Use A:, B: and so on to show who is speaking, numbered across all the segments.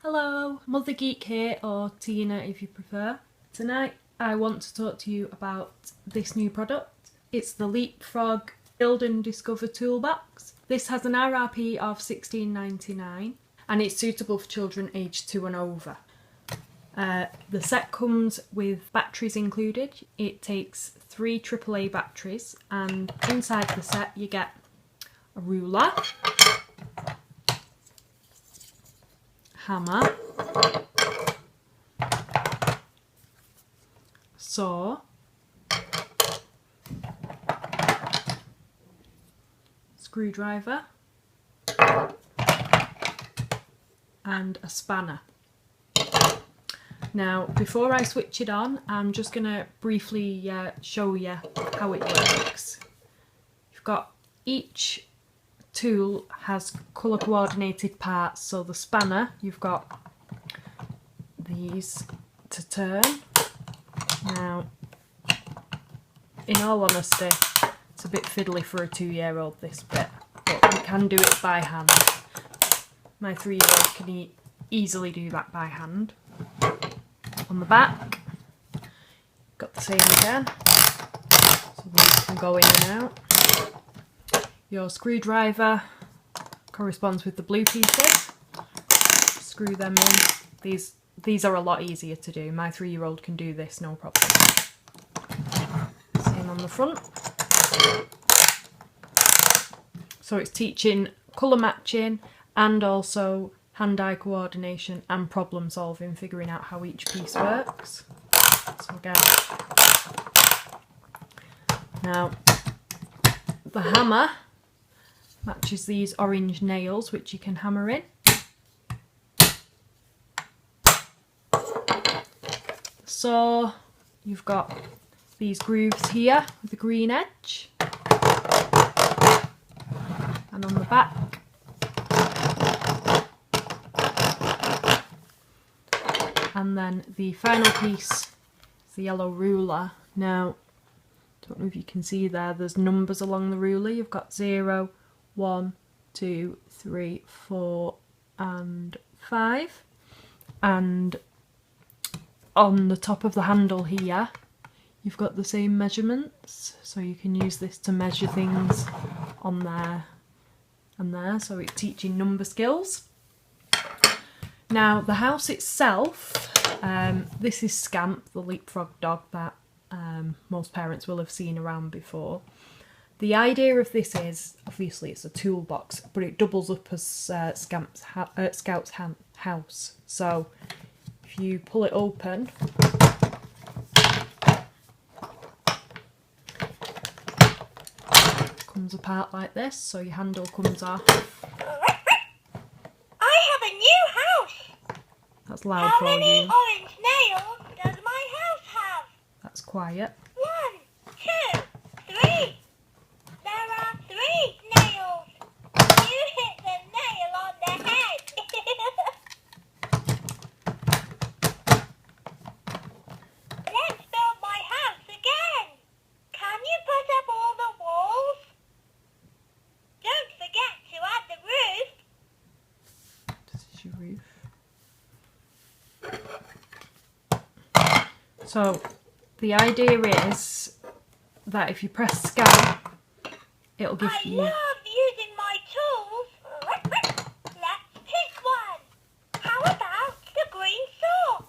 A: Hello, MotherGeek here, or Tina if you prefer. Tonight I want to talk to you about this new product. It's the LeapFrog Build and Discover Toolbox. This has an RRP of $16.99 and it's suitable for children aged 2 and over. The set comes with batteries included. It takes 3 AAA batteries, and inside the set you get a ruler, hammer, saw, screwdriver, and a spanner. Now, before I switch it on, I'm just going to briefly show you how it works. You've got each tool has colour coordinated parts, so the spanner, you've got these to turn. Now, in all honesty, it's a bit fiddly for a 2-year-old, this bit, but we can do it by hand. My 3-year-old can easily do that by hand. On the back, got the same again, so these can go in and out. Your screwdriver corresponds with the blue pieces. Screw them in. These are a lot easier to do. My 3-year-old can do this, no problem. Same on the front. So it's teaching colour matching and also hand-eye coordination and problem solving, figuring out how each piece works. So again, now the hammer matches these orange nails which you can hammer in. So you've got these grooves here with the green edge, and on the back and then the final piece is the yellow ruler. Now, don't know if you can see there's numbers along the ruler. You've got 0, 1, 2, 3, 4 and 5, and on the top of the handle here you've got the same measurements, so you can use this to measure things on there and there, so it's teaching number skills. Now the house itself, this is Scamp, the LeapFrog dog that most parents will have seen around before. The idea of this is, obviously it's a toolbox, but it doubles up as Scout's house. So if you pull it open, it comes apart like this, so your handle comes off.
B: I have a new house!
A: That's loud
B: How
A: for
B: many
A: you.
B: orange nails does my house have?
A: That's quiet.
B: 1, 2, 3. There are 3 nails. You hit the nail on the head. Let's build my house again. Can you put up all the walls? Don't forget to add the roof.
A: This is your roof. So the idea is that if you press Scamp, it'll give you...
B: I love using my tools. Let's pick one. How about the green saw?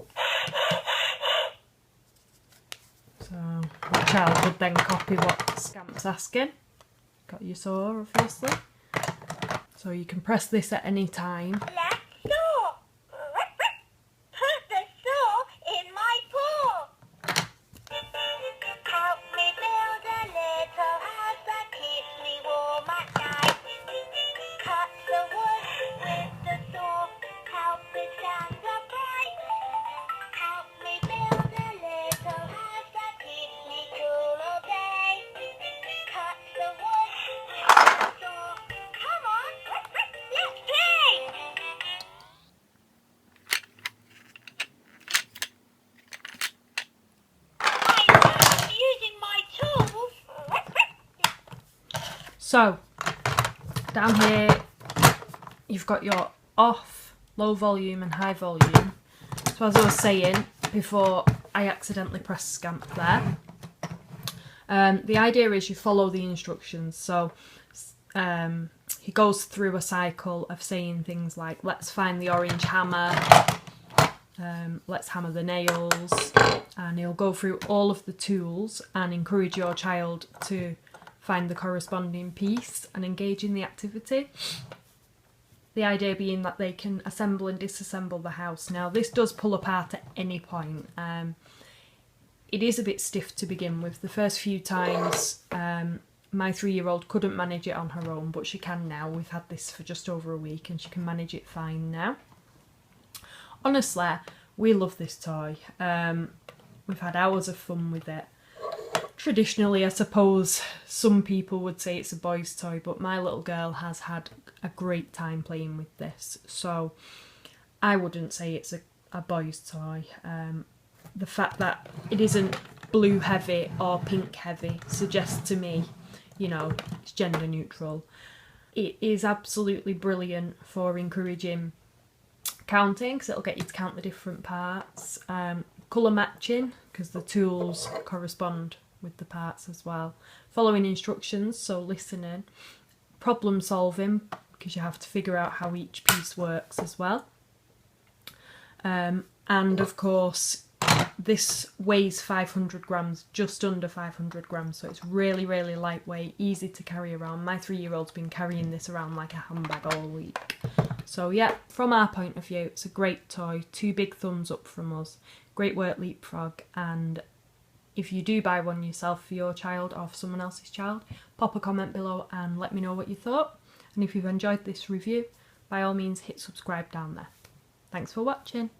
A: So the child would then copy what Scamp's asking. Got your saw, obviously. So you can press this at any time.
B: Let's saw. Put the saw in my paw. Help me build a little house that keeps me warm at night. Cut the wood with the saw. Help it stand upright. Help me build a little house that keeps me cool all day. Cut the wood with the saw. Come on, let's play! I love using my tools.
A: So down here you've got your off low volume and high volume. So as I was saying before I accidentally pressed Scamp there, the idea is you follow the instructions. So he goes through a cycle of saying things like, let's find the orange hammer, let's hammer the nails, and he'll go through all of the tools and encourage your child to find the corresponding piece and engage in the activity. The idea being that they can assemble and disassemble the house. Now this does pull apart at any point. It is a bit stiff to begin with. The first few times my 3-year-old couldn't manage it on her own, but she can now. We've had this for just over a week and she can manage it fine now. Honestly, we love this toy. We've had hours of fun with it. Traditionally, I suppose some people would say it's a boy's toy, but my little girl has had a great time playing with this. So I wouldn't say it's a boy's toy. The fact that it isn't blue heavy or pink heavy suggests to me, you know, it's gender neutral. It is absolutely brilliant for encouraging counting, because it'll get you to count the different parts. Colour matching, because the tools correspond with the parts as well. Following instructions, so listening. Problem solving, because you have to figure out how each piece works as well. And of course, this weighs 500 grams, just under 500 grams, so it's really, really lightweight, easy to carry around. My 3-year-old's been carrying this around like a handbag all week. So yeah, from our point of view, it's a great toy. 2 big thumbs up from us. Great work, LeapFrog. And if you do buy one yourself for your child or for someone else's child, pop a comment below and let me know what you thought. And if you've enjoyed this review, by all means hit subscribe down there. Thanks for watching.